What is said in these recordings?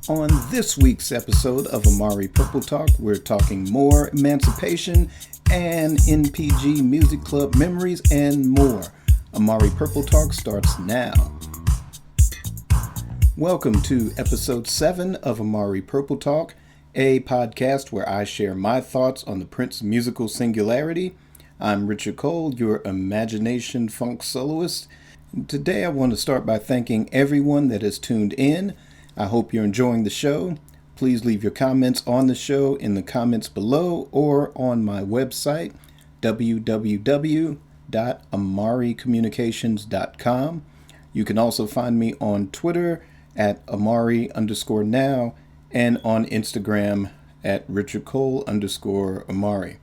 On this week's episode of Amari Purple Talk, we're talking more Emancipation and NPG Music Club memories and more. Amari Purple Talk starts now. Welcome to episode 7 of Amari Purple Talk, a podcast where I share my thoughts on the Prince musical singularity. I'm Richard Cole, your imagination funk soloist. Today I want to start by thanking everyone that has tuned in. I hope you're enjoying the show. Please leave your comments on the show in the comments below or on my website, www.amaricommunications.com. You can also find me on Twitter at Amari_now and on Instagram at RichardCole_Amari.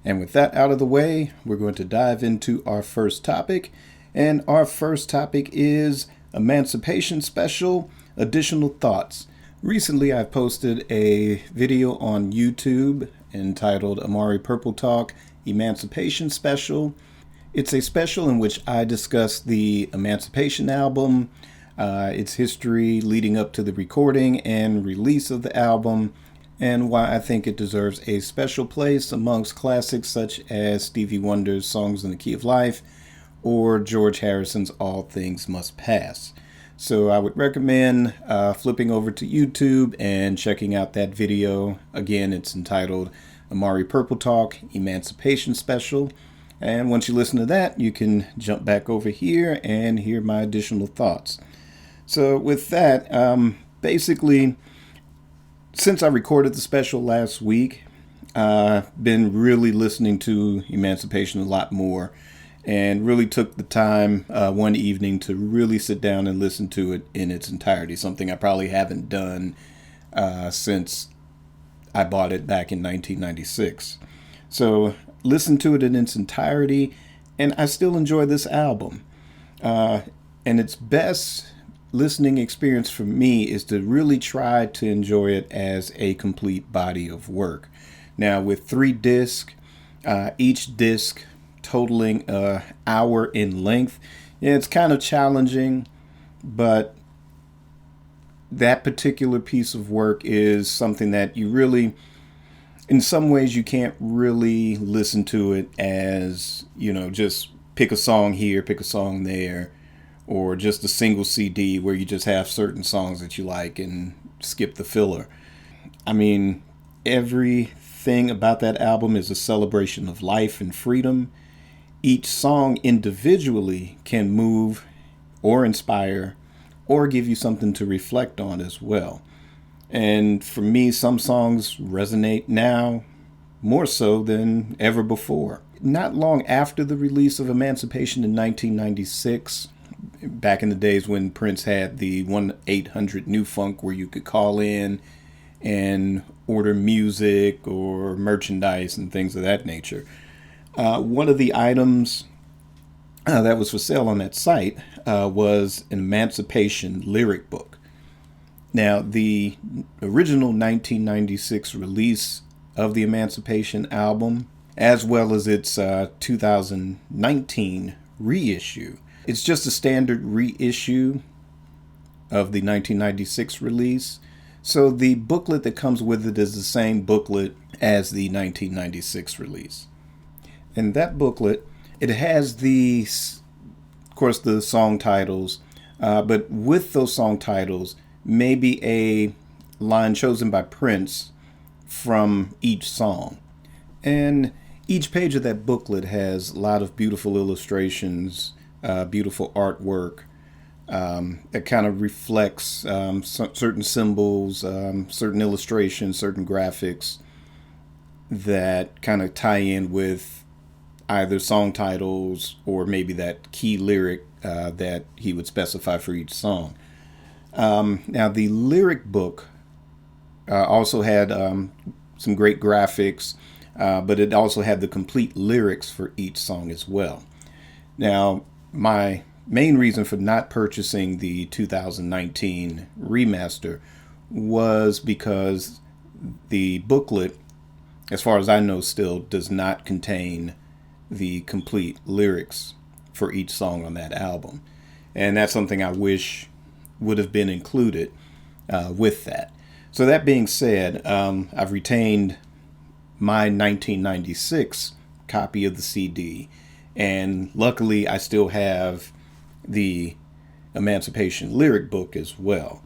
And with that out of the way, we're going to dive into our first topic. And our first topic is Emancipation Special. Additional thoughts. Recently, I posted a video on YouTube entitled Amari Purple Talk Emancipation Special. It's a special in which I discuss the Emancipation album, its history leading up to the recording and release of the album, and why I think it deserves a special place amongst classics such as Stevie Wonder's Songs in the Key of Life or George Harrison's All Things Must Pass. So I would recommend flipping over to YouTube and checking out that video. Again, it's entitled Amari Purple Talk Emancipation Special. And once you listen to that, you can jump back over here and hear my additional thoughts. So with that, basically, since I recorded the special last week, I've been really listening to Emancipation a lot more. And really took the time one evening to really sit down and listen to it in its entirety, something I probably haven't done since I bought it back in 1996. So listen to it in its entirety, and I still enjoy this album. And its best listening experience for me is to really try to enjoy it as a complete body of work. Now, with 3 discs, each disc totaling an hour in length. Yeah, it's kind of challenging, but that particular piece of work is something that you really, in some ways, you can't really listen to it as, just pick a song here, pick a song there, or just a single CD where you just have certain songs that you like and skip the filler. I mean, everything about that album is a celebration of life and freedom. Each song individually can move or inspire or give you something to reflect on as well. And for me, some songs resonate now more so than ever before. Not long after the release of Emancipation in 1996, back in the days when Prince had the 1-800 New Funk where you could call in and order music or merchandise and things of that nature. One of the items that was for sale on that site was an Emancipation lyric book. Now, the original 1996 release of the Emancipation album, as well as its 2019 reissue, it's just a standard reissue of the 1996 release. So the booklet that comes with it is the same booklet as the 1996 release. And that booklet, it has of course, the song titles, but with those song titles, maybe a line chosen by Prince from each song. And each page of that booklet has a lot of beautiful illustrations, beautiful artwork that kind of reflects certain symbols, certain illustrations, certain graphics that kind of tie in with either song titles or maybe that key lyric that he would specify for each song. Now, the lyric book also had some great graphics, but it also had the complete lyrics for each song as well. Now, my main reason for not purchasing the 2019 remaster was because the booklet, as far as I know, still does not contain the complete lyrics for each song on that album. And that's something I wish would have been included with that. So that being said, I've retained my 1996 copy of the CD, and luckily I still have the Emancipation lyric book as well.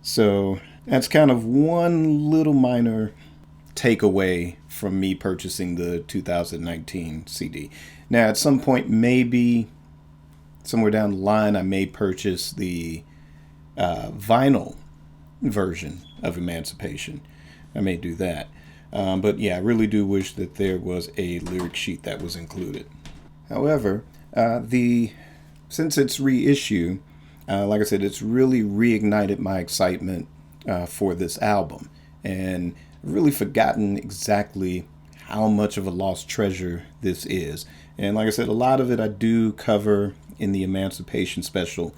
So that's kind of one little minor takeaway from me purchasing the 2019 CD. Now, at some point, maybe somewhere down the line, I may purchase the vinyl version of Emancipation. I may do that. But yeah, I really do wish that there was a lyric sheet that was included. However, since it's reissue, like I said, it's really reignited my excitement for this album. And I've really forgotten exactly how much of a lost treasure this is. And like I said, a lot of it I do cover in the Emancipation special.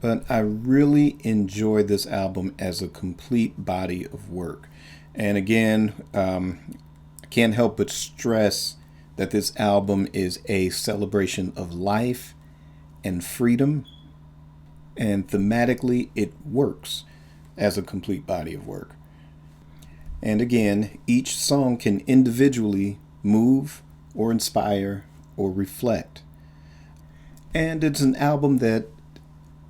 But I really enjoy this album as a complete body of work. And again, I can't help but stress that this album is a celebration of life and freedom. And thematically, it works as a complete body of work. And again, each song can individually move or inspire or reflect. And it's an album that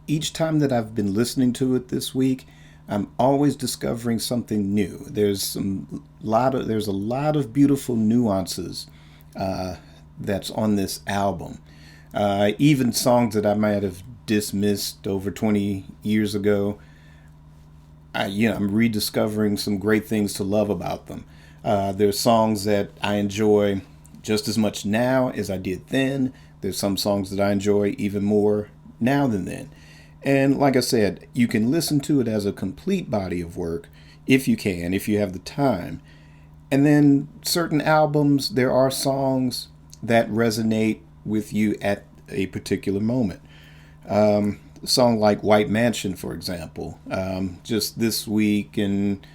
each time that I've been listening to it this week, I'm always discovering something new. There's a lot of beautiful nuances that's on this album. Even songs that I might have dismissed over 20 years ago, I'm rediscovering some great things to love about them. There's songs that I enjoy just as much now as I did then. There's some songs that I enjoy even more now than then. And like I said, you can listen to it as a complete body of work if you have the time. And then certain albums, there are songs that resonate with you at a particular moment. A song like White Mansion, for example, just this week, and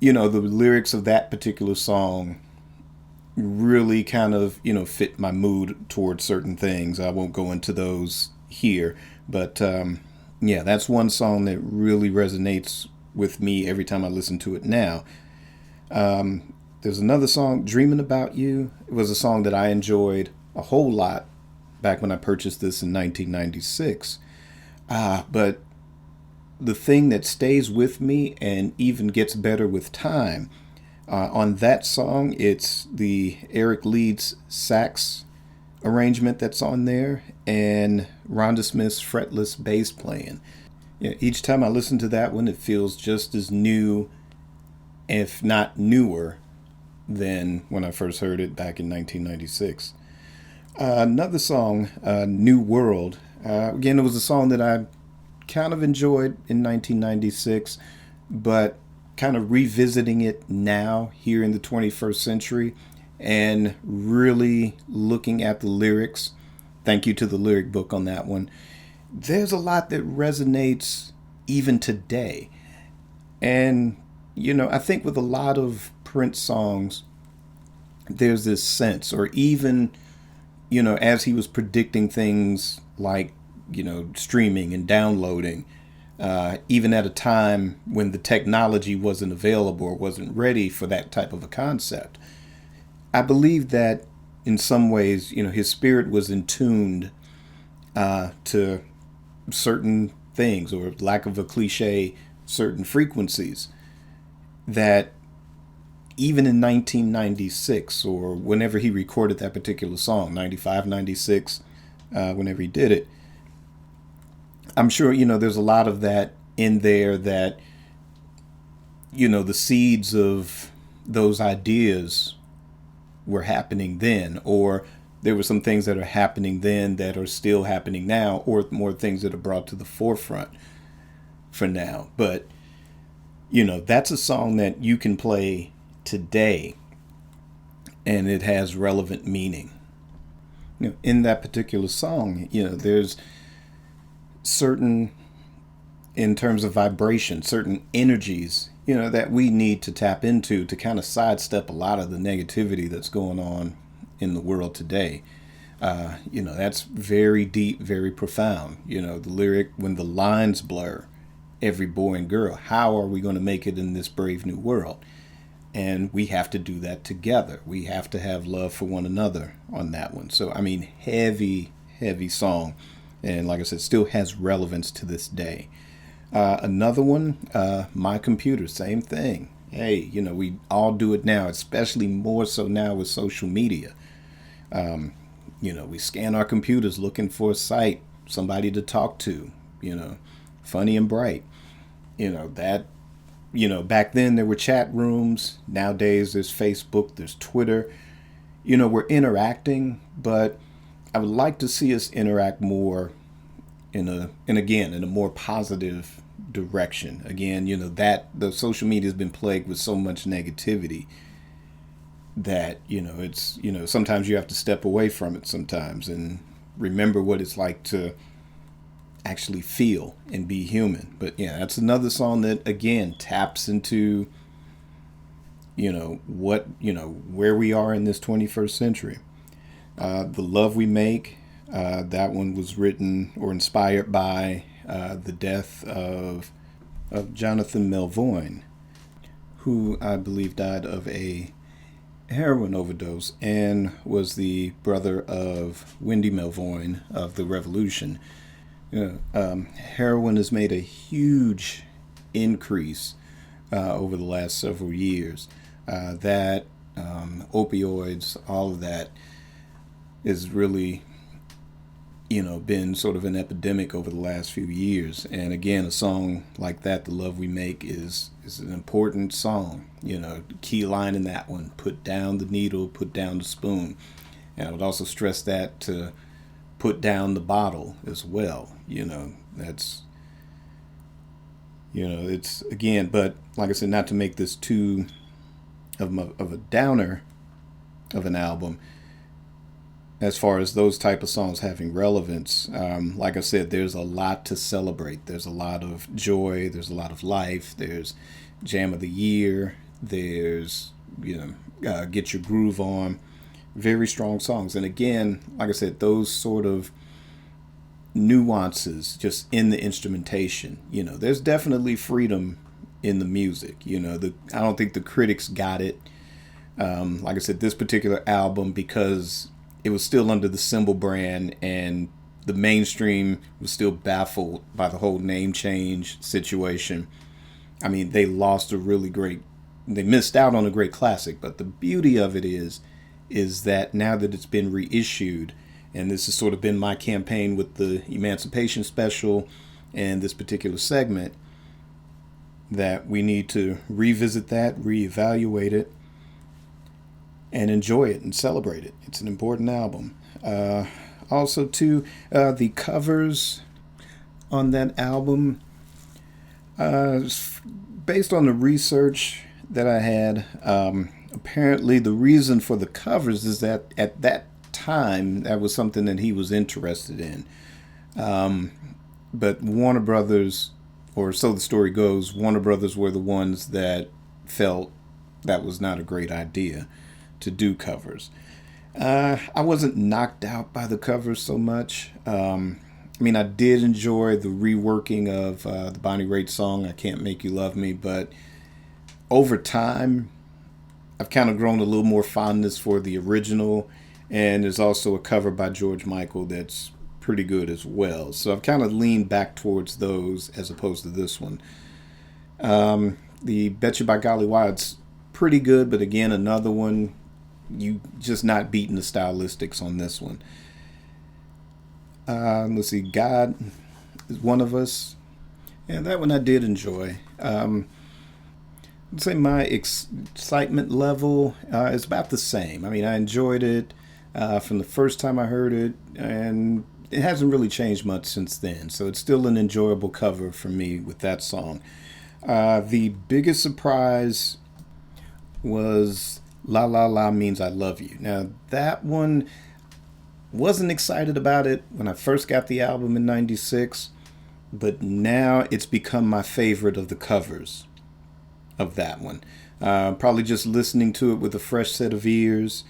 the lyrics of that particular song really kind of fit my mood towards certain things. I won't go into those here, but that's one song that really resonates with me every time I listen to it now. There's another song, Dreaming About You. It was a song that I enjoyed a whole lot back when I purchased this in 1996. But the thing that stays with me and even gets better with time, on that song, it's the Eric Leeds sax arrangement that's on there and Rhonda Smith's fretless bass playing. Each time I listen to that one, it feels just as new, if not newer, than when I first heard it back in 1996. Another song, New World. Again, it was a song that I kind of enjoyed in 1996, but kind of revisiting it now here in the 21st century and really looking at the lyrics. Thank you to the lyric book on that one. There's a lot that resonates even today. And, I think with a lot of Prince songs, there's this sense, or even, as he was predicting things like, streaming and downloading, even at a time when the technology wasn't available or wasn't ready for that type of a concept. I believe that in some ways, his spirit was in tuned to certain things, or lack of a cliche, certain frequencies that even in 1996 or whenever he recorded that particular song, 95, 96, whenever he did it, I'm sure, there's a lot of that in there that, the seeds of those ideas were happening then, or there were some things that are happening then that are still happening now, or more things that are brought to the forefront for now. But, that's a song that you can play today and it has relevant meaning. In that particular song, there's certain, in terms of vibration, certain energies, that we need to tap into to kind of sidestep a lot of the negativity that's going on in the world today. That's very deep, very profound. The lyric, when the lines blur, every boy and girl. How are we going to make it in this brave new world? And we have to do that together. We have to have love for one another on that one. So, I mean, heavy, heavy song. And like I said, still has relevance to this day. Another one, My Computer, same thing. Hey, you know, we all do it now, especially more so now with social media. You know, we scan our computers looking for a site, somebody to talk to, you know, funny and bright. You know, that, you know, back then there were chat rooms. Nowadays there's Facebook, there's Twitter. You know, we're interacting, but I would like to see us interact more in a more positive direction. Again, you know, that the social media has been plagued with so much negativity that, you know, it's, you know, sometimes you have to step away from it sometimes and remember what it's like to actually feel and be human. But yeah, that's another song that again taps into, you know, what, you know, where we are in this 21st century. The Love We Make, that one was written or inspired by the death of Jonathan Melvoin, who I believe died of a heroin overdose and was the brother of Wendy Melvoin of the Revolution. Heroin has made a huge increase over the last several years. Opioids, all of that is really, you know, been sort of an epidemic over the last few years. And again, a song like that, The Love We Make, is an important song. You know, key line in that one, put down the needle, put down the spoon. And I would also stress that to put down the bottle as well. You know, that's, you know, it's, again, but like I said, not to make this too of a downer of an album, as far as those type of songs having relevance. Like I said, there's a lot to celebrate. There's a lot of joy. There's a lot of life. There's Jam of the Year. There's, you know, Get Your Groove On. Very strong songs. And again, like I said, those sort of nuances just in the instrumentation. You know, there's definitely freedom in the music. You know, I don't think the critics got it. Like I said, this particular album, because it was still under the Symbol brand and the mainstream was still baffled by the whole name change situation. I mean, they missed out on a great classic, but the beauty of it is that now that it's been reissued, and this has sort of been my campaign with the Emancipation special and this particular segment, that we need to revisit that, reevaluate it, and enjoy it and celebrate it. It's an important album. Also, too, the covers on that album, based on the research that I had, apparently the reason for the covers is that at that time, that was something that he was interested in. But Warner Brothers, or so the story goes, Warner Brothers were the ones that felt that was not a great idea to do covers. I wasn't knocked out by the covers so much. I mean, I did enjoy the reworking of the Bonnie Raitt song, I Can't Make You Love Me, but over time, I've kind of grown a little more fondness for the original, and there's also a cover by George Michael that's pretty good as well. So I've kind of leaned back towards those as opposed to this one. The Betcha by Golly Why, it's pretty good, but again, another one, you just not beating the stylistics on this one. Let's see, God Is One of Us. Yeah, that one I did enjoy. I'd say my excitement level is about the same. I mean, I enjoyed it from the first time I heard it, and it hasn't really changed much since then. So it's still an enjoyable cover for me with that song. The biggest surprise was La La La Means I Love You. Now, that one, wasn't excited about it when I first got the album in '96, but now it's become my favorite of the covers of that one. Probably just listening to it with a fresh set of ears.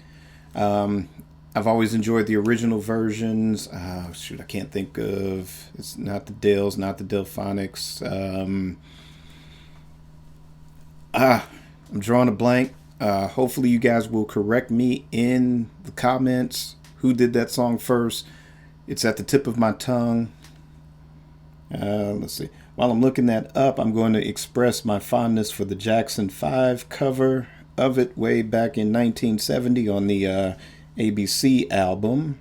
I I've always enjoyed the original versions. I can't think of. It's not the Dells, not the Delphonics. I'm drawing a blank. Hopefully, you guys will correct me in the comments. Who did that song first? It's at the tip of my tongue. Let's see. While I'm looking that up, I'm going to express my fondness for the Jackson 5 cover of it way back in 1970 on the ABC album.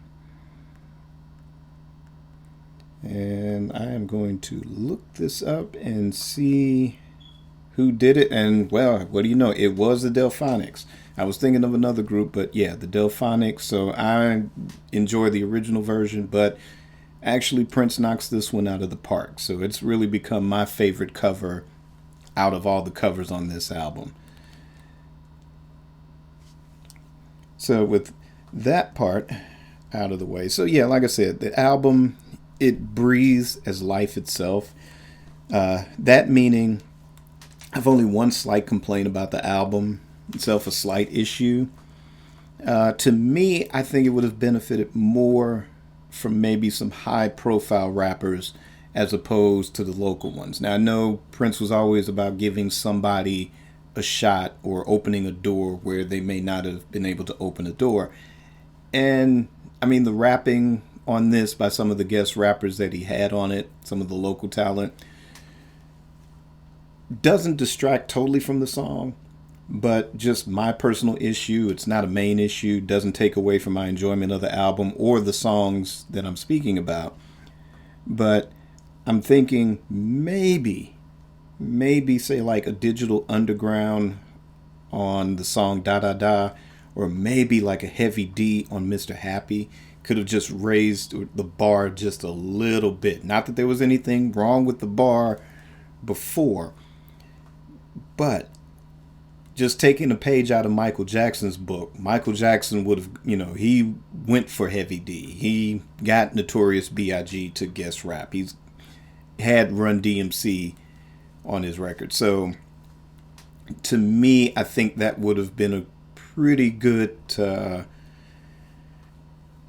And I am going to look this up and see who did it. And, well, what do you know? It was the Delphonics. I was thinking of another group, but yeah, the Delphonics. So I enjoy the original version, but actually Prince knocks this one out of the park. So it's really become my favorite cover out of all the covers on this album. So with that part out of the way. So yeah, like I said, the album, it breathes as life itself. That meaning I've only one slight complaint about the album itself, a slight issue. To me, I think it would have benefited more from maybe some high profile rappers as opposed to the local ones. Now, I know Prince was always about giving somebody a shot or opening a door where they may not have been able to open a door. And I mean, the rapping on this by some of the guest rappers that he had on it, some of the local talent, doesn't distract totally from the song, but just my personal issue. It's not a main issue, doesn't take away from my enjoyment of the album or the songs that I'm speaking about. But I'm thinking maybe say like a Digital Underground on the song Da Da Da, or maybe like a Heavy D on Mr. Happy could have just raised the bar just a little bit. Not that there was anything wrong with the bar before, but just taking a page out of Michael Jackson's book, Michael Jackson would have, he went for Heavy D. He got Notorious B.I.G. to guest rap. He's had Run DMC on his record. So to me, I think that would have been a pretty good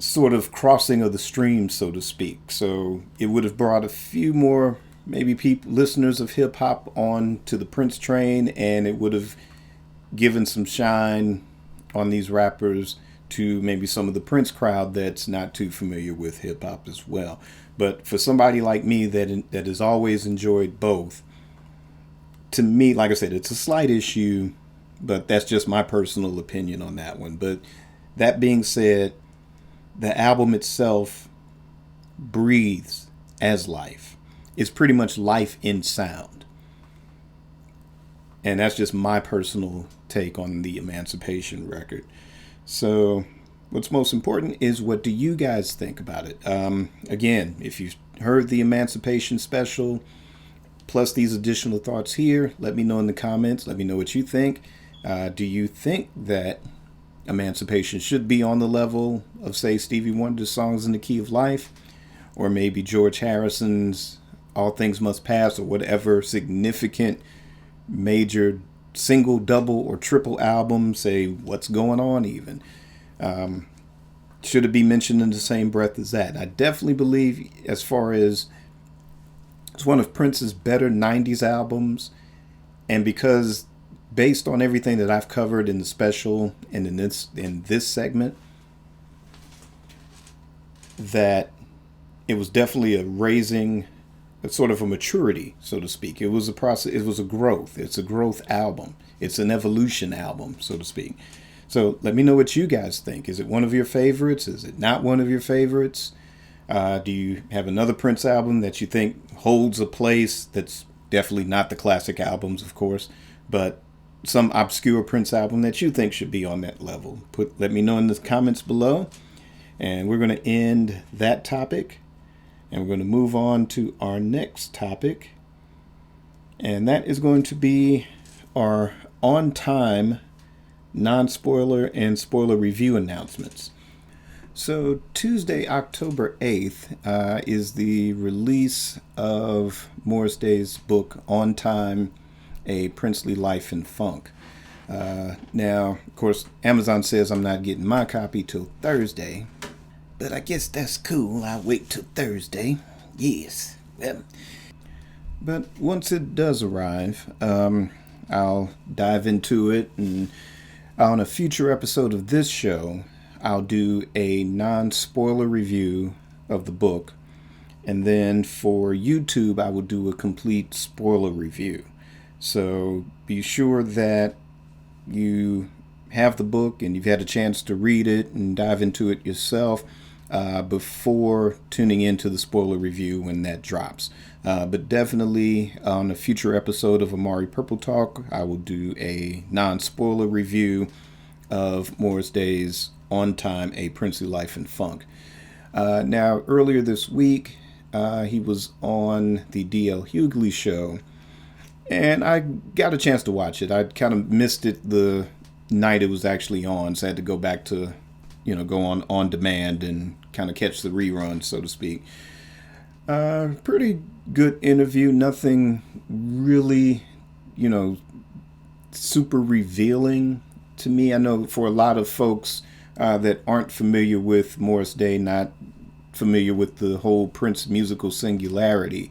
sort of crossing of the stream, so to speak. So it would have brought a few more maybe listeners of hip hop on to the Prince train, and it would have given some shine on these rappers to maybe some of the Prince crowd that's not too familiar with hip hop as well. But for somebody like me that has always enjoyed both, to me, like I said, it's a slight issue, but that's just my personal opinion on that one. But that being said, the album itself breathes as life. It's pretty much life in sound. And that's just my personal take on the Emancipation record. So what's most important is, what do you guys think about it? Again, if you heard the Emancipation special, plus these additional thoughts here, let me know in the comments. Let me know what you think. Do you think that Emancipation should be on the level of, say, Stevie Wonder's Songs in the Key of Life, or maybe George Harrison's All Things Must Pass, or whatever significant major single, double, or triple album, say What's Going On even, should it be mentioned in the same breath as that? I definitely believe, as far as it's one of Prince's better 90s albums, and because based on everything that I've covered in the special and in this segment, that it was definitely a raising, sort of a maturity, so to speak. It was a process. It was a growth. It's a growth album. It's an evolution album, so to speak. So let me know what you guys think. Is it one of your favorites? Is it not one of your favorites? Do you have another Prince album that you think holds a place that's definitely not the classic albums, of course, but some obscure Prince album that you think should be on that level? Let me know in the comments below. And we're going to end that topic, and we're going to move on to our next topic. And that is going to be our on-time non-spoiler and spoiler review announcements. So Tuesday, October 8th, is the release of Morris Day's book, On Time, A Princely Life in Funk. Now, of course, Amazon says I'm not getting my copy till Thursday, but I guess that's cool. I'll wait till Thursday. Yes. Well, but once it does arrive, I'll dive into it, and on a future episode of this show, I'll do a non-spoiler review of the book, and then for YouTube, I will do a complete spoiler review. So be sure that you have the book and you've had a chance to read it and dive into it yourself before tuning into the spoiler review when that drops. But definitely on a future episode of Amari Purple Talk, I will do a non-spoiler review of Morris Day's On Time, A Princely Life and Funk. Now, earlier this week, he was on the D.L. Hughley show, and I got a chance to watch it. I kind of missed it the night it was actually on, so I had to go back to, go on demand and kind of catch the rerun, so to speak. Pretty good interview. Nothing really, super revealing to me. I know for a lot of folks that aren't familiar with Morris Day, not familiar with the whole Prince musical singularity,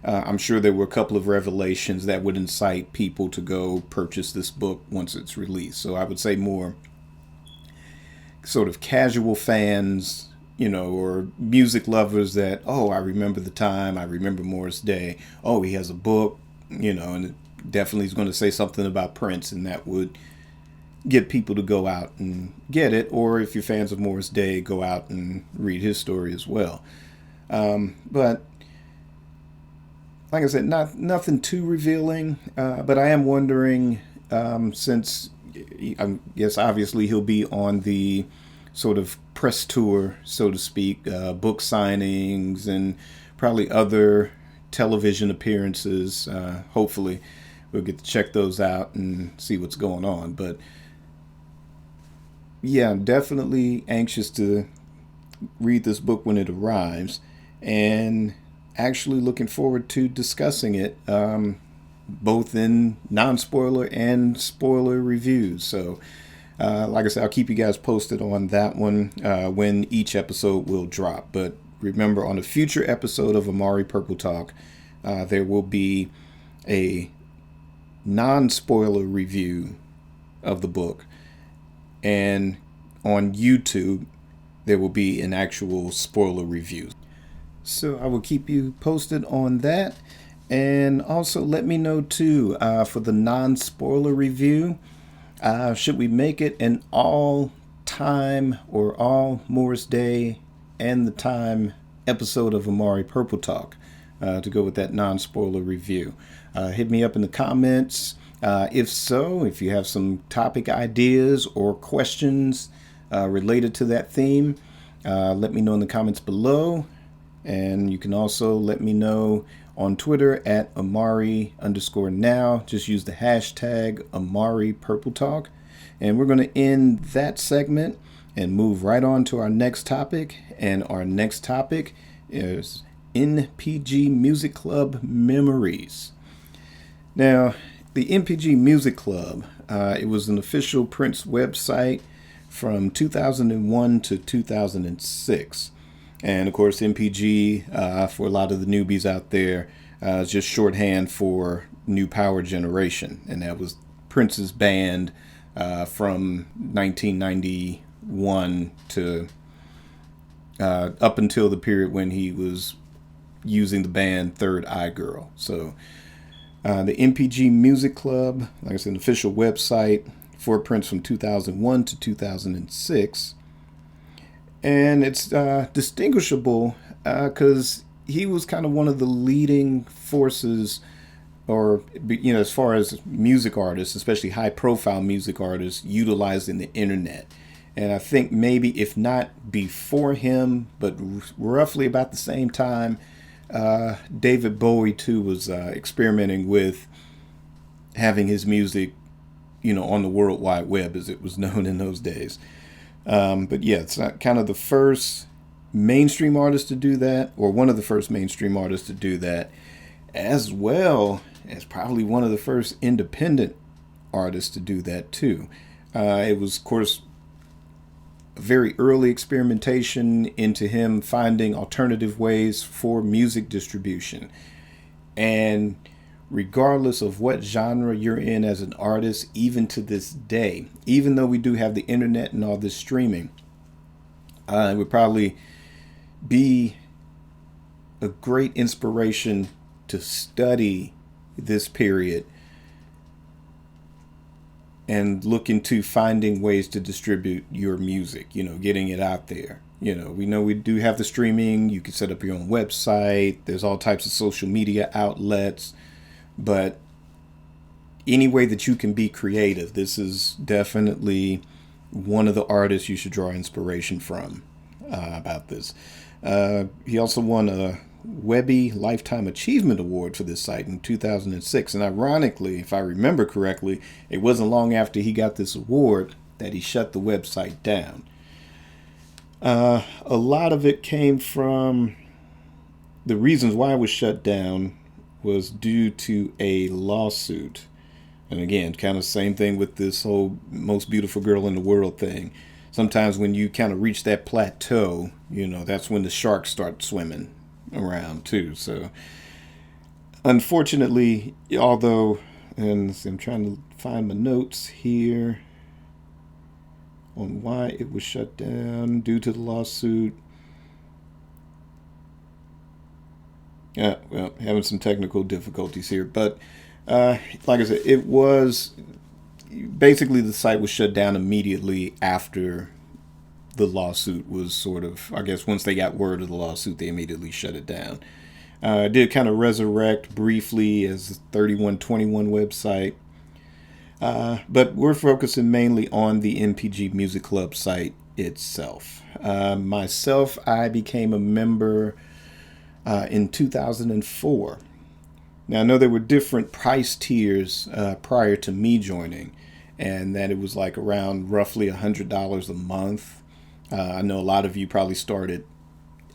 I'm sure there were a couple of revelations that would incite people to go purchase this book once it's released. So I would say more sort of casual fans, or music lovers that, I remember the time, I remember Morris Day. Oh, he has a book, and it definitely is going to say something about Prince, and that would get people to go out and get it. Or if you're fans of Morris Day, go out and read his story as well. But like I said, nothing too revealing, but I am wondering, since I guess obviously he'll be on the sort of press tour, so to speak, book signings and probably other television appearances. Hopefully we'll get to check those out and see what's going on. But yeah, I'm definitely anxious to read this book when it arrives, and actually looking forward to discussing it, both in non-spoiler and spoiler reviews. So like I said, I'll keep you guys posted on that one when each episode will drop. But remember, on a future episode of Amari Purple Talk, there will be a non-spoiler review of the book, and on YouTube there will be an actual spoiler review. So I will keep you posted on that. And also let me know too, for the non-spoiler review, should we make it an all-time or all Morris Day and the Time episode of Amari Purple Talk to go with that non-spoiler review? Hit me up in the comments. If so, if you have some topic ideas or questions related to that theme, let me know in the comments below. And you can also let me know on Twitter at Amari_now. Just use the hashtag Amari Purple Talk. And we're going to end that segment and move right on to our next topic. And our next topic is NPG Music Club Memories. Now, the NPG Music Club, it was an official Prince website from 2001 to 2006. And of course, NPG, for a lot of the newbies out there, is just shorthand for New Power Generation. And that was Prince's band from 1991 to up until the period when he was using the band Third Eye Girl. So the NPG Music Club, like I said, an official website for Prince from 2001 to 2006. And it's distinguishable because he was kind of one of the leading forces, or, as far as music artists, especially high-profile music artists, utilizing the internet. And I think maybe, if not before him, but roughly about the same time, David Bowie, too, was experimenting with having his music, on the World Wide Web, as it was known in those days. But yeah, it's not kind of the first mainstream artist to do that, or one of the first mainstream artists to do that, as well as probably one of the first independent artists to do that too. It was, of course, a very early experimentation into him finding alternative ways for music distribution. And regardless of what genre you're in as an artist, even to this day, even though we do have the internet and all this streaming, it would probably be a great inspiration to study this period and look into finding ways to distribute your music, getting it out there. We know we do have the streaming. You can set up your own website. There's all types of social media outlets. But any way that you can be creative, this is definitely one of the artists you should draw inspiration from about this. He also won a Webby Lifetime Achievement Award for this site in 2006. And ironically, if I remember correctly, it wasn't long after he got this award that he shut the website down. A lot of it came from the reasons why it was shut down was due to a lawsuit. And again, kind of same thing with this whole most beautiful girl in the world thing. Sometimes when you kind of reach that plateau, that's when the sharks start swimming around too. So unfortunately, although, and I'm trying to find my notes here on why it was shut down due to the lawsuit. Yeah, well, having some technical difficulties here, but like I said, it was basically the site was shut down immediately after the lawsuit was sort of, I guess once they got word of the lawsuit, they immediately shut it down. It did kind of resurrect briefly as a 3121 website, but we're focusing mainly on the NPG Music Club site itself. Myself, I became a member in 2004. Now, I know there were different price tiers prior to me joining, and that it was like around roughly $100 a month. I know a lot of you probably started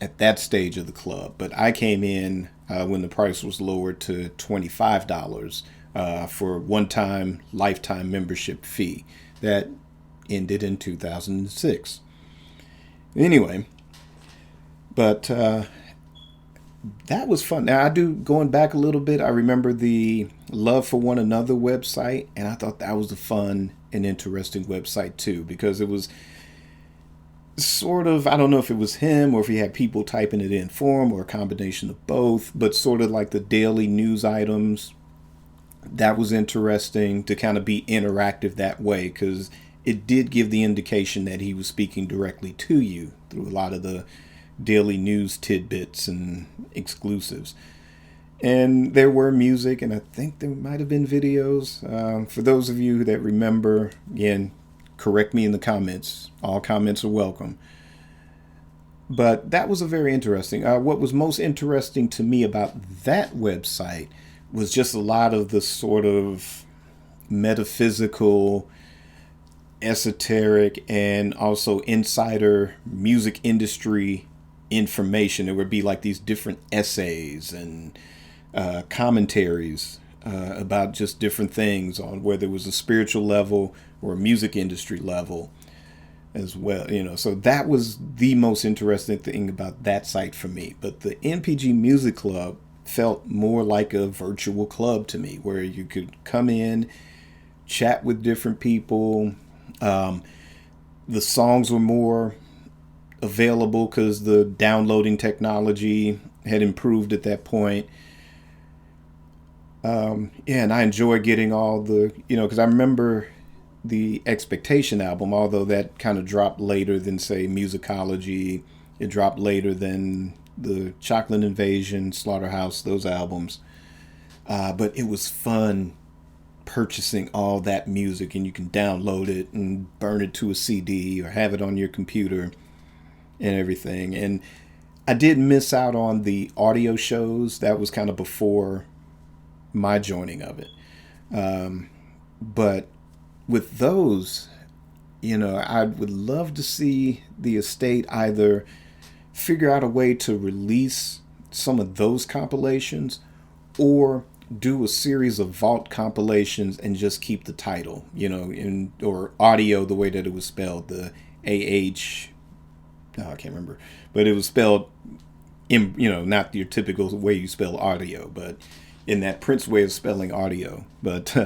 at that stage of the club, but I came in when the price was lowered to $25 for one-time lifetime membership fee. That ended in 2006. Anyway, but that was fun. Now, I do, going back a little bit, I remember the Love for One Another website, and I thought that was a fun and interesting website too, because it was sort of, I don't know if it was him or if he had people typing it in for him or a combination of both, but sort of like the daily news items. That was interesting to kind of be interactive that way, because it did give the indication that he was speaking directly to you through a lot of the daily news tidbits and exclusives. And there were music, and I think there might have been videos. For those of you that remember, again, correct me in the comments. All comments are welcome. But that was a very interesting. What was most interesting to me about that website was just a lot of the sort of metaphysical, esoteric, and also insider music industry information. There would be like these different essays and commentaries about just different things on whether it was a spiritual level or a music industry level as well. So that was the most interesting thing about that site for me. But the NPG Music Club felt more like a virtual club to me, where you could come in, chat with different people. The songs were more available because the downloading technology had improved at that point. And I enjoy getting all the, because I remember the Expectation album, although that kind of dropped later than, say, Musicology. It dropped later than the Chocolate Invasion, Slaughterhouse, those albums. But it was fun purchasing all that music, and you can download it and burn it to a CD or have it on your computer and everything. And I did miss out on the audio shows. That was kind of before my joining of it. But with those, I would love to see the estate either figure out a way to release some of those compilations or do a series of vault compilations and just keep the title, or audio the way that it was spelled, the AH, I can't remember, but it was spelled in, not your typical way you spell audio, but in that Prince way of spelling audio. But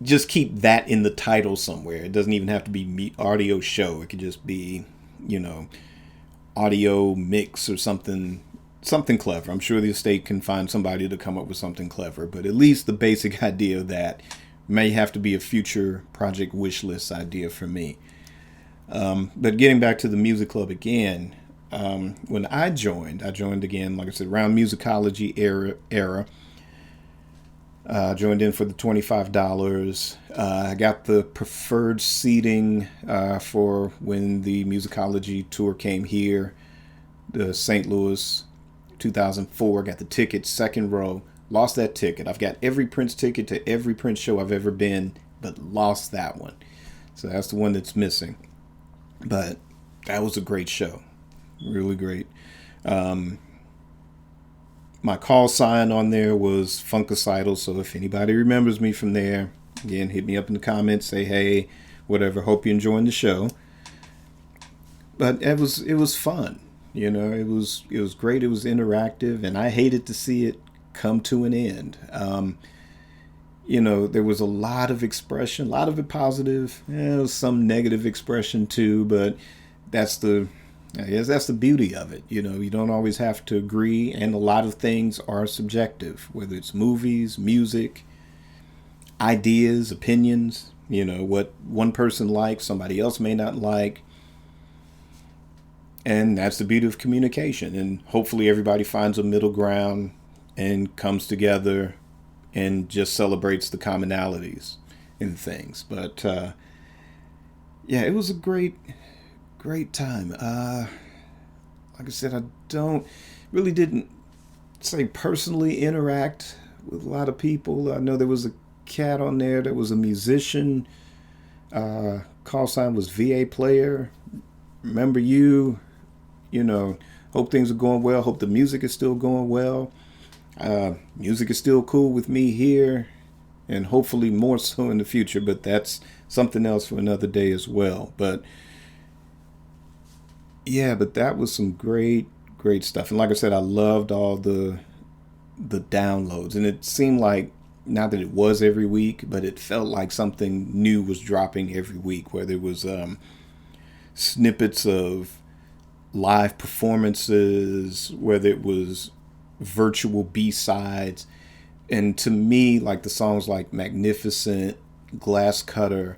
just keep that in the title somewhere. It doesn't even have to be audio show. It could just be, audio mix or something clever. I'm sure the estate can find somebody to come up with something clever, but at least the basic idea of that may have to be a future project wish list idea for me. But getting back to the music club again, when I joined again, like I said, around musicology era. Joined in for the $25. I got the preferred seating for when the musicology tour came here, the St. Louis 2004. Got the ticket, second row. Lost that ticket. I've got every Prince ticket to every Prince show I've ever been, but lost that one. So that's the one that's missing. But that was a great show. Really great. My call sign on there was Funkicidal, so if anybody remembers me from there, again, hit me up in the comments, say hey, whatever. Hope you're enjoying the show. But it was fun, it was great. It was interactive, and I hated to see it come to an end. There was a lot of expression, a lot of it positive, some negative expression too, but I guess that's the beauty of it. You don't always have to agree, and a lot of things are subjective, whether it's movies, music, ideas, opinions. What one person likes, somebody else may not like. And that's the beauty of communication. And hopefully everybody finds a middle ground and comes together and just celebrates the commonalities in things. But it was a great time. Like I said, I didn't say personally interact with a lot of people. I know there was a cat on there that was a musician. Call sign was VA player. Remember you. Hope things are going well. Hope the music is still going well. Music is still cool with me here, and hopefully more so in the future, but that's something else for another day as well. But that was some great stuff. And like I said, I loved all the downloads, and it seemed like, not that it was every week, but it felt like something new was dropping every week, whether it was snippets of live performances, whether it was virtual B-sides. And to me, like the songs like Magnificent, Glass Cutter,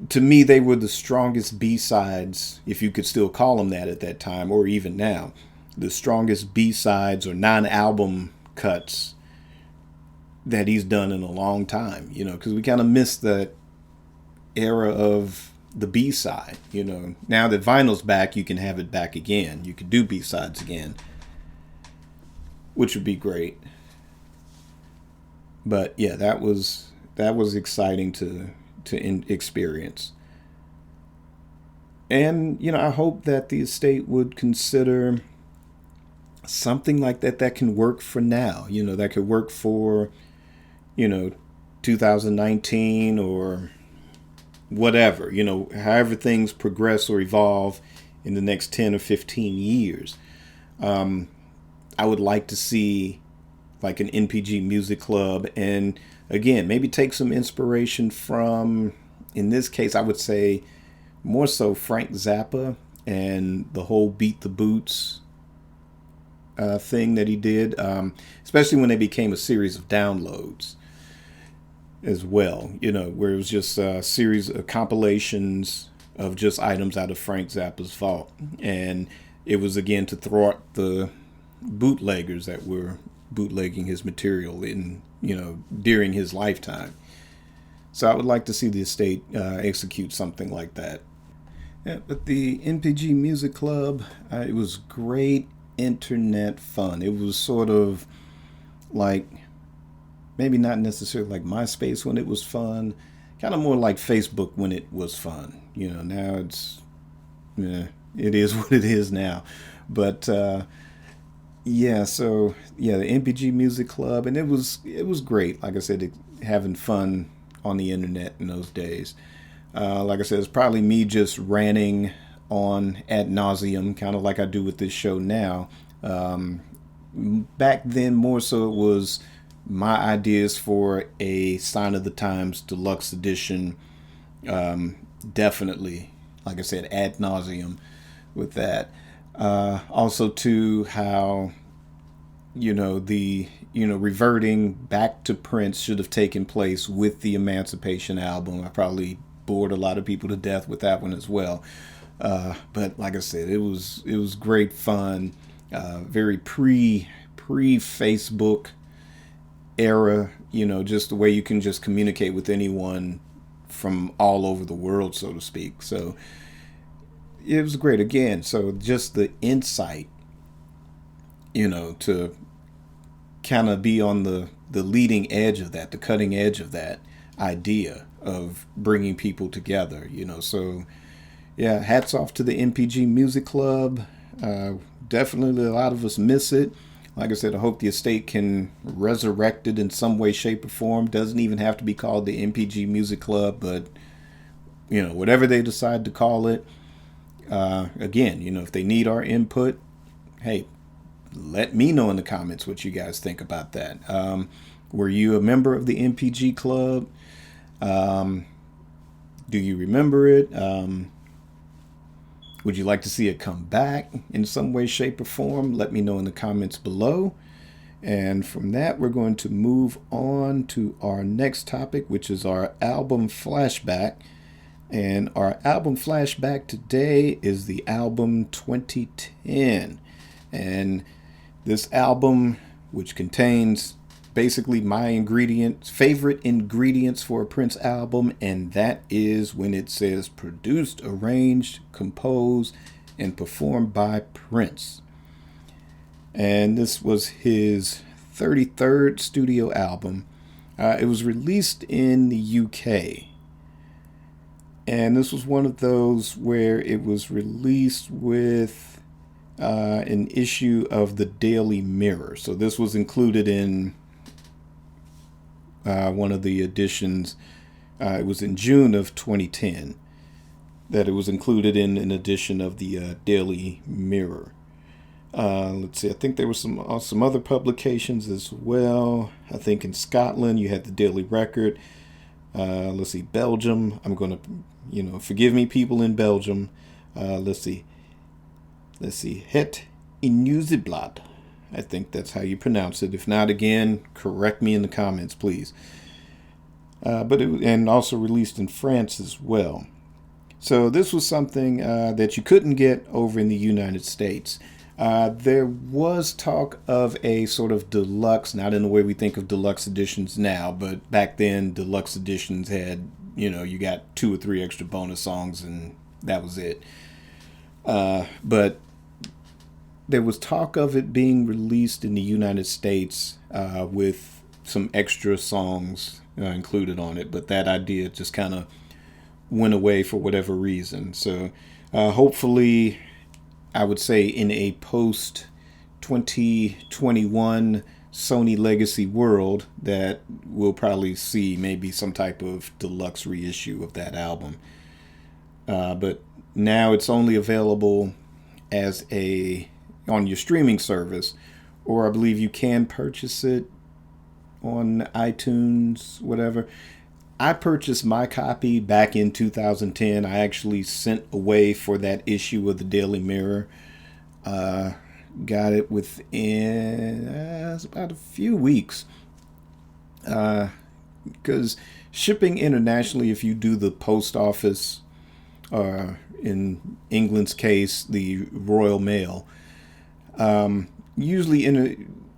to me, they were the strongest B-sides, if you could still call them that at that time, or even now. The strongest B-sides or non-album cuts that he's done in a long time, because we kind of missed that era of the B-side. Now that vinyl's back, you can have it back again. You could do B-sides again, which would be great. But yeah, that was exciting to experience. And I hope that the estate would consider something like that can work for now. That could work for 2019 or whatever, however things progress or evolve in the next 10 or 15 years. I would like to see like an NPG music club, and again, maybe take some inspiration from, in this case, I would say more so Frank Zappa and the whole Beat the Boots thing that he did, especially when they became a series of downloads as well, where it was just a series of compilations of just items out of Frank Zappa's vault. And it was, again, to thwart the bootleggers that were bootlegging his material in, during his lifetime. So I would like to see the estate execute something like that. Yeah, but the NPG Music Club, it was great internet fun. It was sort of like, maybe not necessarily like MySpace when it was fun, kind of more like Facebook when it was fun. Now it is what it is now. But Yeah, so yeah, the NPG Music Club, and it was great. Like I said, having fun on the internet in those days. Like I said, it's probably me just ranting on ad nauseum, kind of like I do with this show now. Um, Back then, more so it was my ideas for a Sign of the Times deluxe edition. Definitely, like I said, ad nauseum with that. Also, to how the reverting back to Prince should have taken place with the Emancipation album. I probably bored a lot of people to death with that one as well. But like I said, it was great fun. Very pre Facebook era. Just the way you can just communicate with anyone from all over the world, so to speak. So it was great again. So just the insight, to kind of be on the leading edge of that, the cutting edge of that idea of bringing people together. So yeah, hats off to the NPG Music Club. Definitely, a lot of us miss it. Like I said, I hope the estate can resurrect it in some way, shape, or form. Doesn't even have to be called the NPG Music Club, but whatever they decide to call it. Again, if they need our input, hey, let me know in the comments what you guys think about that. Were you a member of the NPG Club? Um, do you remember it? Would you like to see it come back in some way, shape, or form? Let me know in the comments below. And from that, we're going to move on to our next topic, which is our album Flashback. And our album Flashback today is the album 2010. And this album, which contains basically my favorite ingredients for a Prince album, and that is when it says produced, arranged, composed, and performed by Prince. And this was his 33rd studio album. It was released in the UK. And this was one of those where it was released with an issue of the Daily Mirror. So this was included in one of the editions. It was in June of 2010 that it was included in an edition of the Daily Mirror. Let's see. I think there were some other publications as well. I think in Scotland you had the Daily Record. Let's see, Belgium. I'm gonna, forgive me, people in Belgium. Let's see, Het Nieuwsblad. I think that's how you pronounce it. If not, again, correct me in the comments, please. And also released in France as well. So this was something that you couldn't get over in the United States. There was talk of a sort of deluxe, not in the way we think of deluxe editions now, but back then deluxe editions had, you got 2 or 3 extra bonus songs and that was it. But there was talk of it being released in the United States with some extra songs included on it, but that idea just kind of went away for whatever reason. So hopefully, I would say in a post 2021 Sony Legacy world, that we'll probably see maybe some type of deluxe reissue of that album. But now it's only available as on your streaming service, or I believe you can purchase it on iTunes, whatever. I purchased my copy back in 2010. I actually sent away for that issue of the Daily Mirror. Got it within about a few weeks. Because shipping internationally, if you do the post office, in England's case, the Royal Mail, usually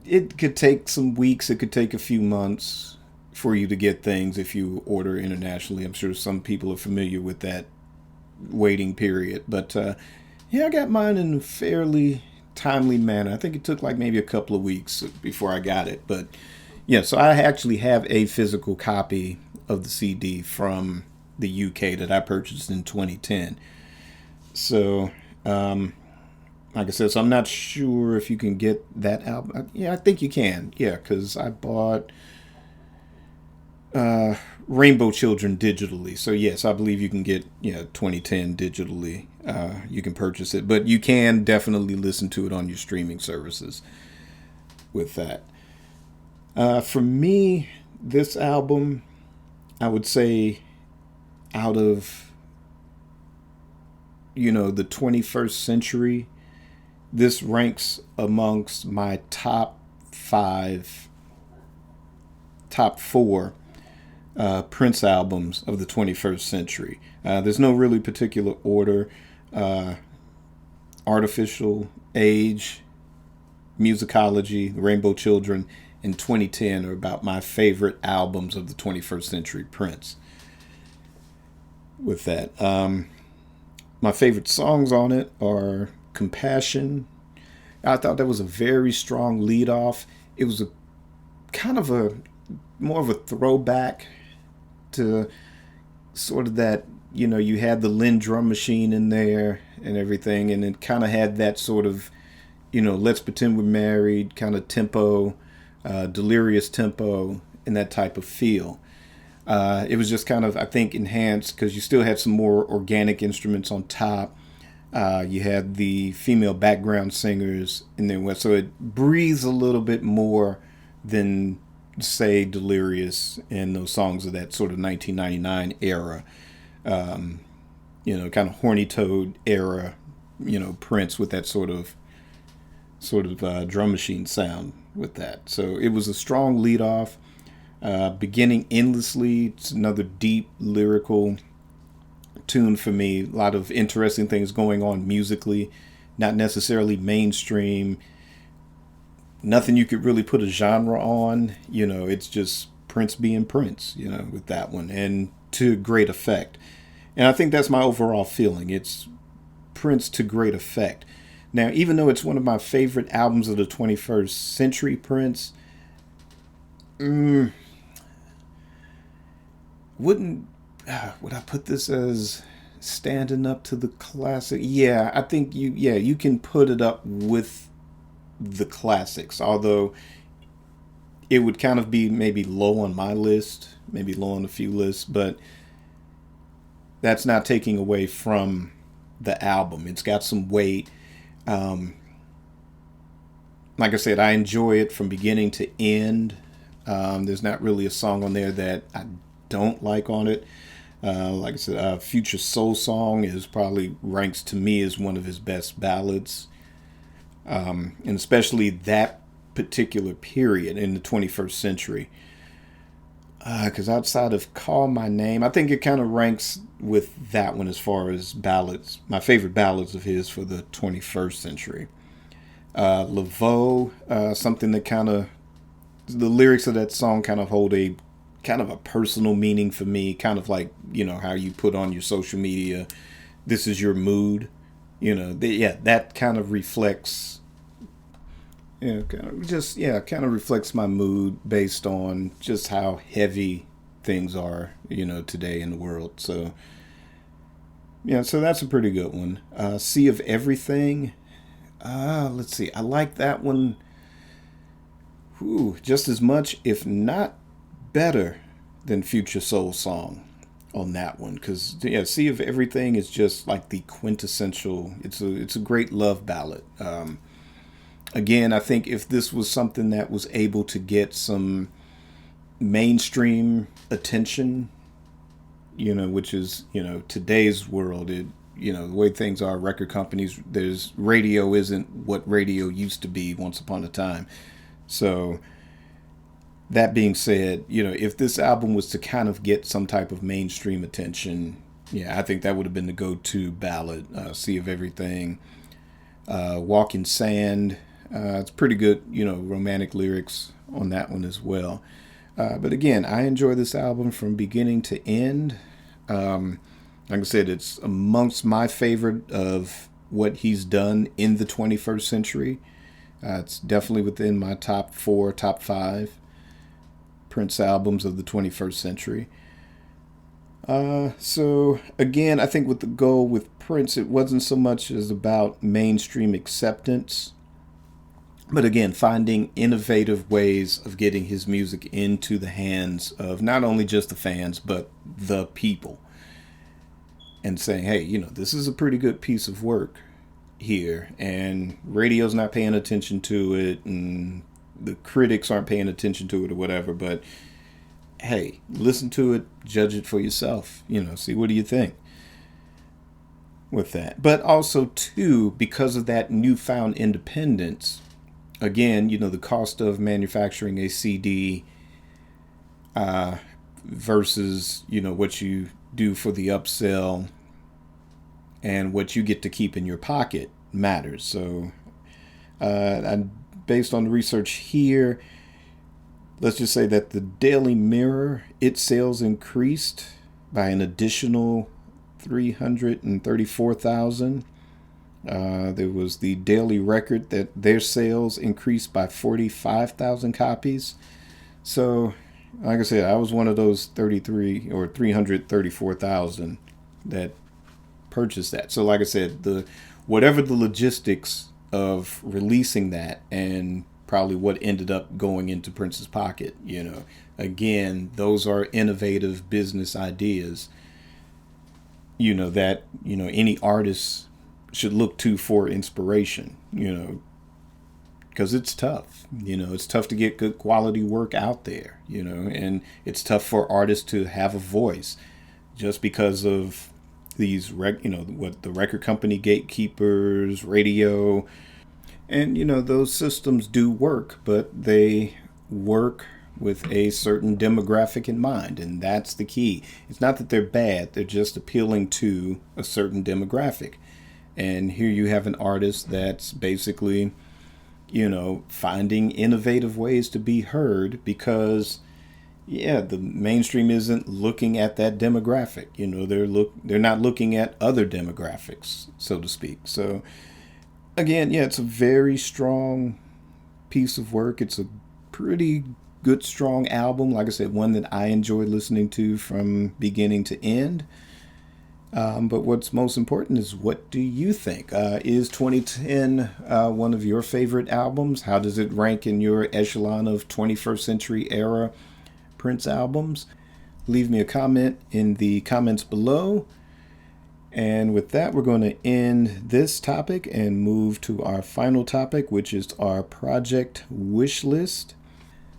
it could take some weeks. It could take a few months for you to get things if you order internationally. I'm sure some people are familiar with that waiting period. But yeah, I got mine in a fairly timely manner. I think it took like maybe a couple of weeks before I got it. But yeah, so I actually have a physical copy of the CD from the UK that I purchased in 2010. So Like I said, so I'm not sure if you can get that album. Yeah, I think you can. Yeah, because I bought uh, Rainbow Children digitally. So yes, I believe you can get 2010 digitally. You can purchase it, but you can definitely listen to it on your streaming services with that. For me, this album, I would say, out of the 21st century, this ranks amongst my top four Prince albums of the 21st century. There's no really particular order. Uh, Artificial Age, Musicology, Rainbow Children, and 2010 are about my favorite albums of the 21st century Prince. With that, my favorite songs on it are Compassion. I thought that was a very strong lead off. It was a kind of a more of a throwback to sort of that, you had the Lynn drum machine in there and everything, and it kind of had that sort of, let's pretend we're married kind of tempo, delirious tempo, and that type of feel. It was just kind of, I think, enhanced because you still had some more organic instruments on top. You had the female background singers in there, so it breathes a little bit more than, say, Delirious and those songs of that sort of 1999 era. Kind of horny toad era, Prince with that sort of drum machine sound with that. So it was a strong lead off. Beginning Endlessly, it's another deep lyrical tune for me. A lot of interesting things going on musically, not necessarily mainstream. Nothing you could really put a genre on. It's just Prince being Prince, with that one, and to great effect. And I think that's my overall feeling. It's Prince to great effect. Now, even though it's one of my favorite albums of the 21st century Prince, wouldn't would I put this as standing up to the classic? Yeah, I think you can put it up with the classics, although it would kind of be maybe low on my list, maybe low on a few lists, but that's not taking away from the album. It's got some weight. Um, like I said, I enjoy it from beginning to end. There's not really a song on there that I don't like on it. Like I said, Future Soul Song is probably ranks to me as one of his best ballads. And especially that particular period in the 21st century. Because outside of Call My Name, I think it kind of ranks with that one as far as ballads, my favorite ballads of his for the 21st century. Laveau, something that kind of, the lyrics of that song kind of hold a kind of a personal meaning for me, kind of like, how you put on your social media, this is your mood. That kind of reflects, kind of reflects my mood based on just how heavy things are, today in the world. So, so that's a pretty good one. Sea of Everything. Let's see. I like that one. Just as much, if not better, than Future Soul Song on that one, because Sea of Everything is just like the quintessential. It's a great love ballad. Again, I think if this was something that was able to get some mainstream attention, which is today's world, the way things are, record companies, there's radio isn't what radio used to be once upon a time. So that being said, if this album was to kind of get some type of mainstream attention, I think that would have been the go-to ballad. Sea of Everything, Walk in Sand. It's pretty good, romantic lyrics on that one as well. But again, I enjoy this album from beginning to end. Like I said, it's amongst my favorite of what he's done in the 21st century. It's definitely within my top 4, top 5 Prince albums of the 21st century. So again, I think with the goal with Prince, it wasn't so much as about mainstream acceptance, but again, finding innovative ways of getting his music into the hands of not only just the fans, but the people. And saying, hey, this is a pretty good piece of work here, and radio's not paying attention to it, and the critics aren't paying attention to it or whatever, but hey, listen to it, judge it for yourself, see what do you think with that. But also, too, because of that newfound independence, again, the cost of manufacturing a CD versus, what you do for the upsell and what you get to keep in your pocket matters. So, based on the research here, let's just say that the Daily Mirror, its sales increased by an additional 334,000. There was the Daily Record that their sales increased by 45,000 copies. So, like I said, I was one of those 33 or 334,000 that purchased that. So, like I said, whatever the logistics of releasing that and probably what ended up going into Prince's pocket, again, those are innovative business ideas, that, any artist should look to for inspiration, because it's tough. It's tough to get good quality work out there, and it's tough for artists to have a voice just because of these, what the record company gatekeepers, radio, and, those systems do work, but they work with a certain demographic in mind, and that's the key. It's not that they're bad, they're just appealing to a certain demographic. And here you have an artist that's basically, finding innovative ways to be heard because, the mainstream isn't looking at that demographic. They're not looking at other demographics, so to speak. So again, it's a very strong piece of work. It's a pretty good, strong album. Like I said, one that I enjoyed listening to from beginning to end. But what's most important is, what do you think? Is 2010 one of your favorite albums? How does it rank in your echelon of 21st century era Prince albums? Leave me a comment in the comments below. And with that, we're going to end this topic and move to our final topic, which is our project wish list.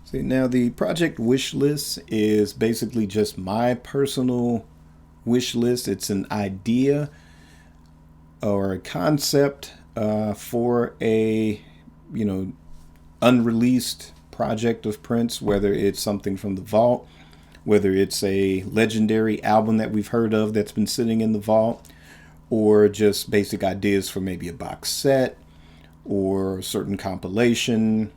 See, now the project wish list is basically just my personal wish list. It's an idea or a concept for a unreleased project of Prince, whether it's something from the vault, whether it's a legendary album that we've heard of that's been sitting in the vault, or just basic ideas for maybe a box set or a certain compilation.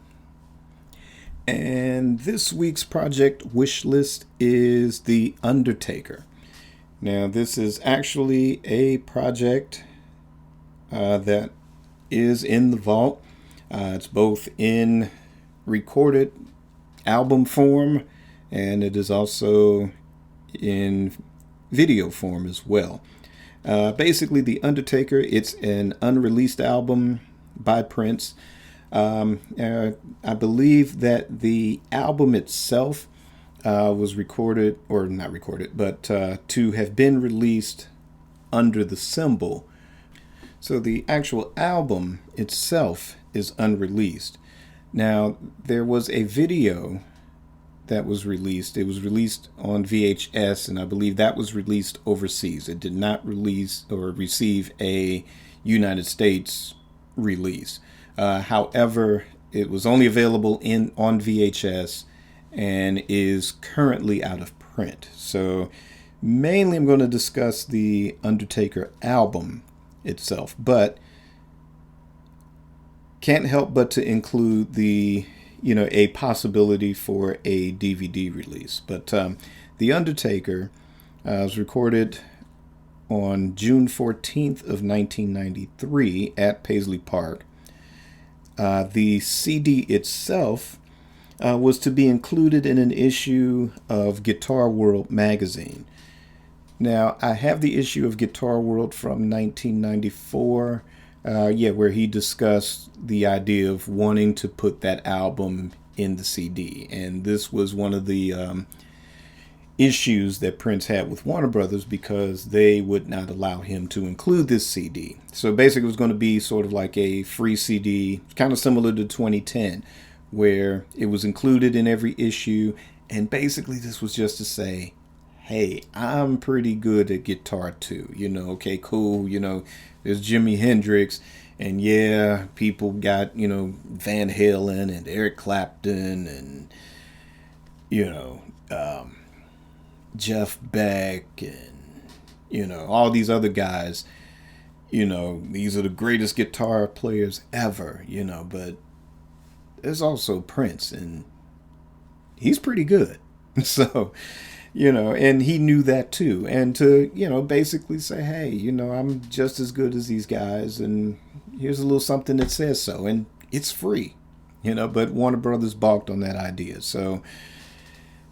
And this week's project wish list is the Undertaker. Now, this is actually a project that is in the vault. It's both in recorded album form, and it is also in video form as well. Basically, The Undertaker, it's an unreleased album by Prince. I believe that the album itself was recorded, or not recorded, but to have been released under the symbol. So the actual album itself is unreleased. Now, there was a video that was released. It was released on VHS, and I believe that was released overseas. It did not release or receive a United States release. However, it was only available on VHS and is currently out of print. So mainly I'm going to discuss the Undertaker album itself, but can't help but to include the a possibility for a DVD release. But The Undertaker was recorded on June 14th of 1993 at Paisley Park. The CD itself was to be included in an issue of Guitar World magazine. Now, I have the issue of Guitar World from 1994, where he discussed the idea of wanting to put that album in the CD. And this was one of the issues that Prince had with Warner Brothers because they would not allow him to include this CD. So basically, it was going to be sort of like a free CD, kind of similar to 2010, where it was included in every issue. And basically, this was just to say, hey, I'm pretty good at guitar too. Okay, cool. There's Jimi Hendrix. And yeah, people got, Van Halen and Eric Clapton and, Jeff Beck and, all these other guys. These are the greatest guitar players ever, but there's also Prince, and he's pretty good. So, and he knew that too. And to, basically say, hey, I'm just as good as these guys, and here's a little something that says so, and it's free, but Warner Brothers balked on that idea. So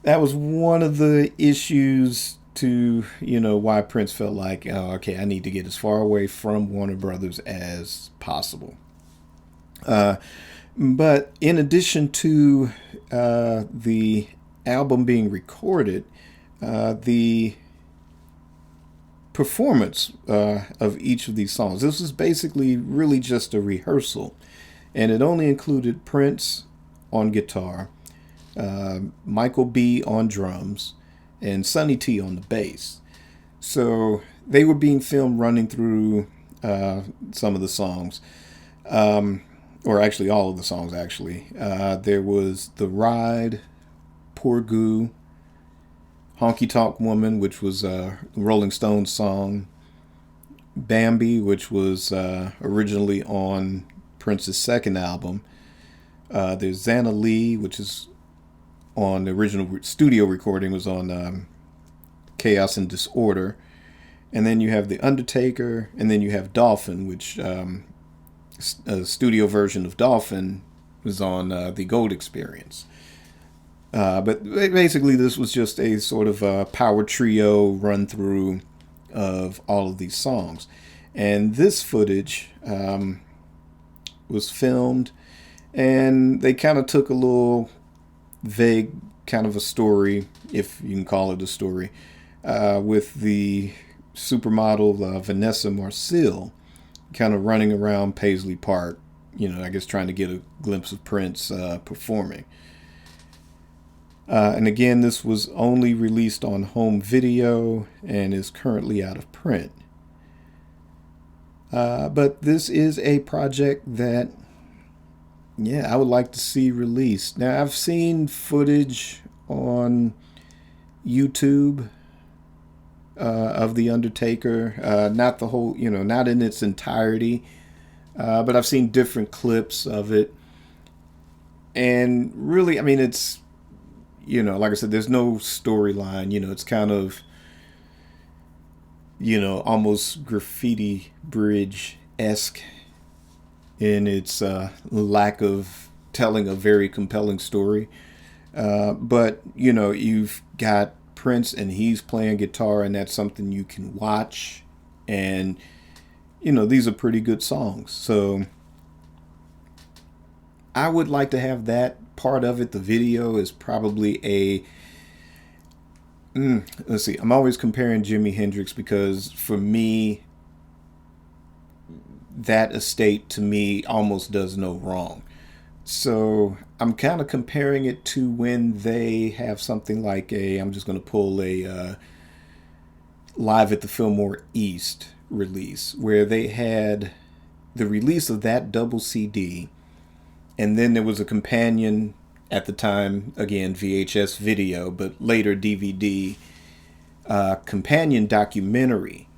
that was one of the issues to, why Prince felt like, oh, okay, I need to get as far away from Warner Brothers as possible. But in addition to the album being recorded, the performance of each of these songs, this was basically really just a rehearsal, and it only included Prince on guitar, Michael B on drums, and Sonny T on the bass. So they were being filmed running through some of the songs, or actually all of the songs, actually. There was The Ride, Poor Goo, Honky Tonk Woman, which was a Rolling Stones song, Bambi, which was originally on Prince's second album. There's Xana Lee, which is on the original studio recording, was on Chaos and Disorder. And then you have The Undertaker, and then you have Dolphin, which a studio version of Dolphin was on The Gold Experience. But basically, this was just a sort of a power trio run through of all of these songs. And this footage was filmed, and they kind of took a little vague kind of a story, if you can call it a story, with the supermodel Vanessa Marcil kind of running around Paisley Park, I guess trying to get a glimpse of Prince performing. And again, this was only released on home video and is currently out of print. But this is a project that, I would like to see released. Now, I've seen footage on YouTube of The Undertaker, not the whole, not in its entirety, but I've seen different clips of it. And really, it's, like I said, there's no storyline, it's kind of, almost graffiti bridge-esque in its lack of telling a very compelling story. But, you've got Prince and he's playing guitar, and that's something you can watch. And, these are pretty good songs. So I would like to have that part of it. The video is probably let's see. I'm always comparing Jimi Hendrix because for me, that estate to me almost does no wrong. So I'm kind of comparing it to when they have something like I'm just going to pull a Live at the Fillmore East release, where they had the release of that double CD, and then there was a companion at the time, again, VHS video, but later DVD, companion documentary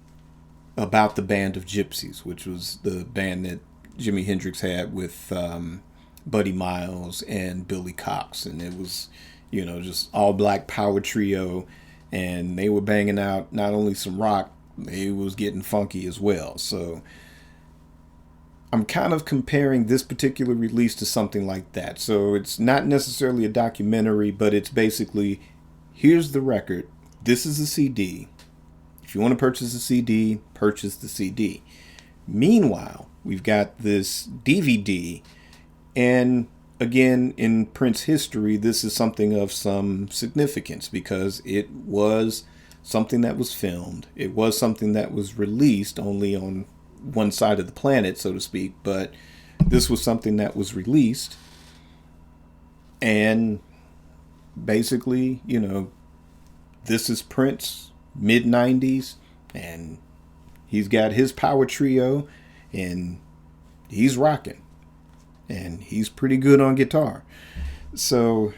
about the Band of Gypsies, which was the band that Jimi Hendrix had with Buddy Miles and Billy Cox. And it was, just all black power trio. And they were banging out not only some rock, they was getting funky as well. So I'm kind of comparing this particular release to something like that. So it's not necessarily a documentary, but it's basically, here's the record. This is a CD. If you want to purchase the CD, purchase the CD. Meanwhile, we've got this DVD, and again, in Prince history, this is something of some significance because it was something that was filmed. It was something that was released only on one side of the planet, so to speak, but this was something that was released. And basically, this is Prince, mid 90s, and he's got his power trio, and he's rocking. And he's pretty good on guitar. So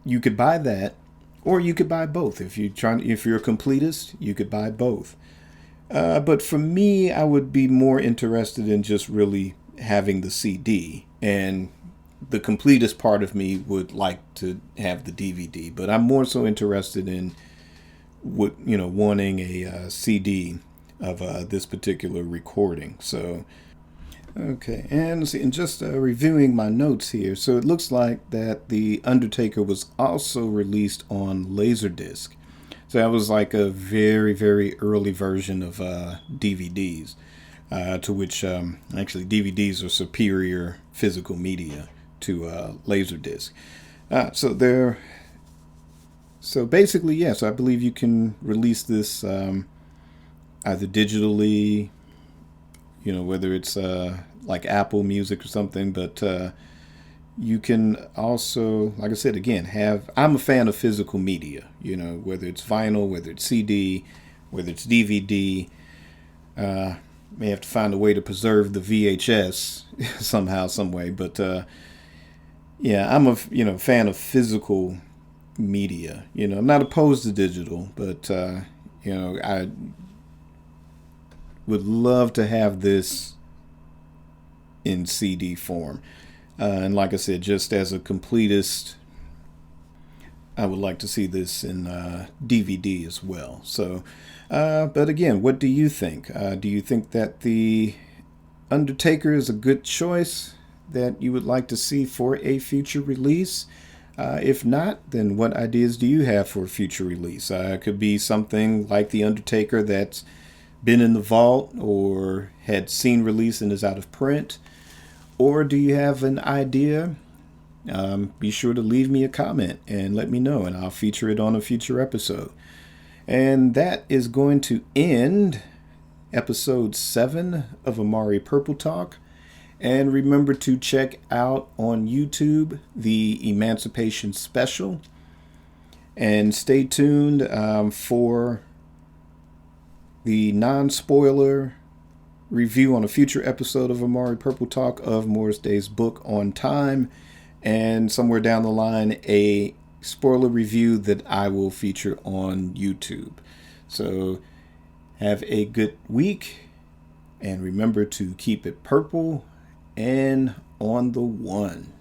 you could buy that, or you could buy both. If you're a completist, you could buy both. But for me, I would be more interested in just really having the CD. And the completist part of me would like to have the DVD. But I'm more so interested in wanting a CD of this particular recording. So. Okay, and let's see, and just reviewing my notes here. So it looks like that the Undertaker was also released on Laserdisc. So that was like a very, very early version of DVDs, to which actually DVDs are superior physical media to Laserdisc. So basically, yes, I believe you can release this either digitally, whether it's like Apple Music or something, but you can also, like I said, again, I'm a fan of physical media, whether it's vinyl, whether it's CD, whether it's DVD. May have to find a way to preserve the VHS somehow, some way, but yeah, I'm a fan of physical media. I'm not opposed to digital, but I would love to have this in CD form. And like I said, just as a completist, I would like to see this in DVD as well. So, but again, what do you think? Do you think that the Undertaker is a good choice that you would like to see for a future release? If not, then what ideas do you have for a future release? It could be something like the Undertaker that's been in the vault or had seen release and is out of print? Or do you have an idea? Be sure to leave me a comment and let me know, and I'll feature it on a future episode. And that is going to end episode 7 of Amari Purple Talk. And remember to check out on YouTube the Emancipation special. And stay tuned for the non-spoiler review on a future episode of Amari Purple Talk of Morris Day's book On Time, and somewhere down the line a spoiler review that I will feature on YouTube. So have a good week, and remember to keep it purple and on the one.